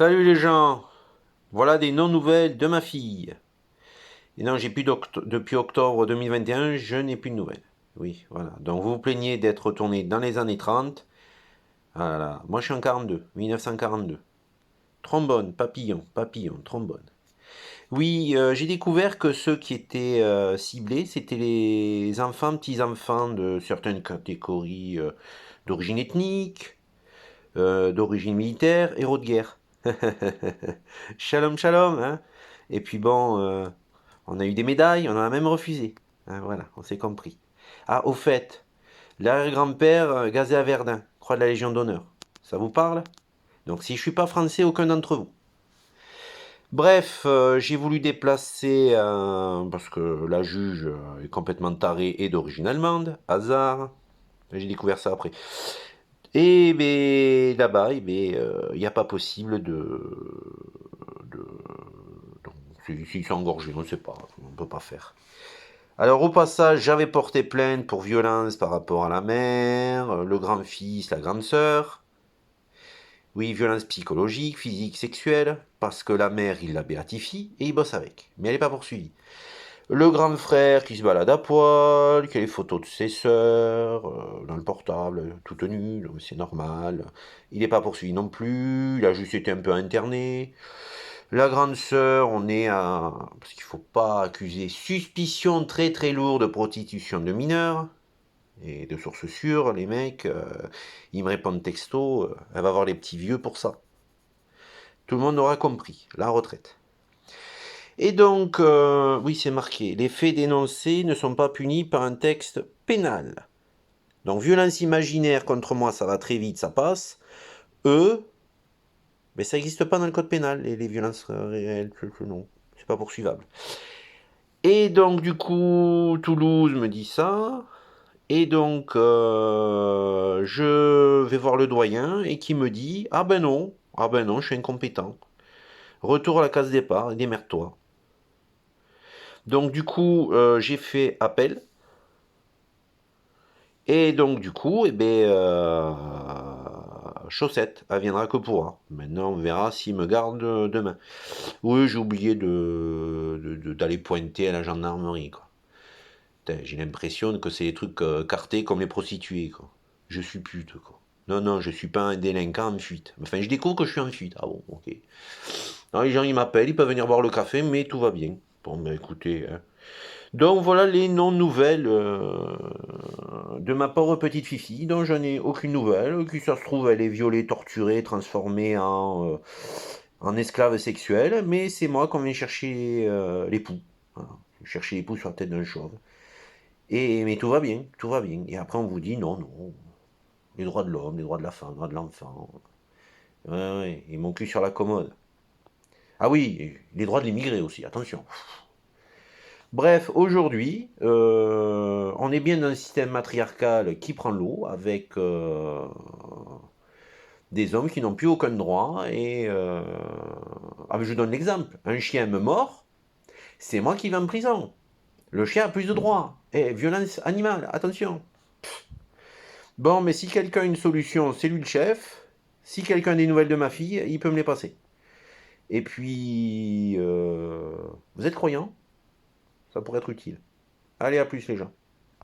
Salut les gens, voilà des non-nouvelles de ma fille. Et non, j'ai plus depuis octobre 2021, je n'ai plus de nouvelles. Oui, voilà. Donc vous vous plaignez d'être retourné dans les années 30. Voilà. Moi je suis en 42, 1942. Trombone, papillon, papillon, trombone. Oui, j'ai découvert que ceux qui étaient ciblés, c'était les enfants, petits-enfants de certaines catégories d'origine ethnique, d'origine militaire, héros de guerre. Shalom, shalom, hein. Et puis bon, on a eu des médailles, on en a même refusé. Hein, voilà, on s'est compris. Ah, au fait, l'arrière-grand-père gazé à Verdun, croix de la Légion d'honneur. Ça vous parle? Donc si je suis pas français, aucun d'entre vous. Bref, j'ai voulu déplacer, parce que la juge est complètement tarée et d'origine allemande, hasard. J'ai découvert ça après. Et ben, là-bas, il n'y a pas possible de donc, s'ils sont engorgés, on ne sait pas, on ne peut pas faire. Alors au passage, j'avais porté plainte pour violence par rapport à la mère, le grand-fils, la grande sœur. Oui, violence psychologique, physique, sexuelle, parce que la mère, il la béatifie et il bosse avec. Mais elle n'est pas poursuivie. Le grand frère qui se balade à poil, qui a les photos de ses sœurs, dans le portable, tout nu, donc c'est normal. Il n'est pas poursuivi non plus, il a juste été un peu interné. La grande sœur, on est à... Parce qu'il ne faut pas accuser suspicion très très lourde de prostitution de mineurs. Et de sources sûres, les mecs, ils me répondent texto, elle va voir les petits vieux pour ça. Tout le monde aura compris, la retraite. Et donc, oui, c'est marqué, les faits dénoncés ne sont pas punis par un texte pénal. Donc, violence imaginaire contre moi, ça va très vite, ça passe. Eux, mais ça n'existe pas dans le code pénal, les violences réelles, non, c'est pas poursuivable. Et donc, du coup, Toulouse me dit ça. Et donc, je vais voir le doyen et qui me dit, ah ben non, je suis incompétent. Retour à la case départ, démerde-toi. Donc, du coup, j'ai fait appel. Et donc, du coup, Chaussette, elle viendra que pourra. Maintenant, on verra s'il me garde demain. Oui, j'ai oublié d'aller pointer à la gendarmerie, quoi. J'ai l'impression que c'est des trucs cartés comme les prostituées, quoi. Je suis pute, quoi. Non, non, je suis pas un délinquant en fuite. Enfin, je découvre que je suis en fuite. Ah bon, ok. Non, les gens, ils m'appellent, ils peuvent venir boire le café, mais tout va bien. Bon, ben écoutez, hein. Donc voilà les non-nouvelles de ma pauvre petite Fifi, dont je n'ai aucune nouvelle, qui ça se trouve elle est violée, torturée, transformée en esclave sexuelle, mais c'est moi qu'on vient chercher l'époux. Voilà. Chercher l'époux sur la tête d'un chauve. Mais tout va bien, tout va bien. Et après on vous dit non, non, les droits de l'homme, les droits de la femme, les droits de l'enfant. Ouais, ouais, et mon cul sur la commode. Ah oui, les droits de l'immigré aussi, attention. Bref, aujourd'hui, on est bien dans un système matriarcal qui prend l'eau avec des hommes qui n'ont plus aucun droit. Ah, mais je donne l'exemple. Un chien me mord, c'est moi qui vais en prison. Le chien a plus de droits. Et violence animale, attention. Bon, mais si quelqu'un a une solution, c'est lui le chef. Si quelqu'un a des nouvelles de ma fille, il peut me les passer. Et puis, vous êtes croyant? Ça pourrait être utile. Allez, à plus les gens.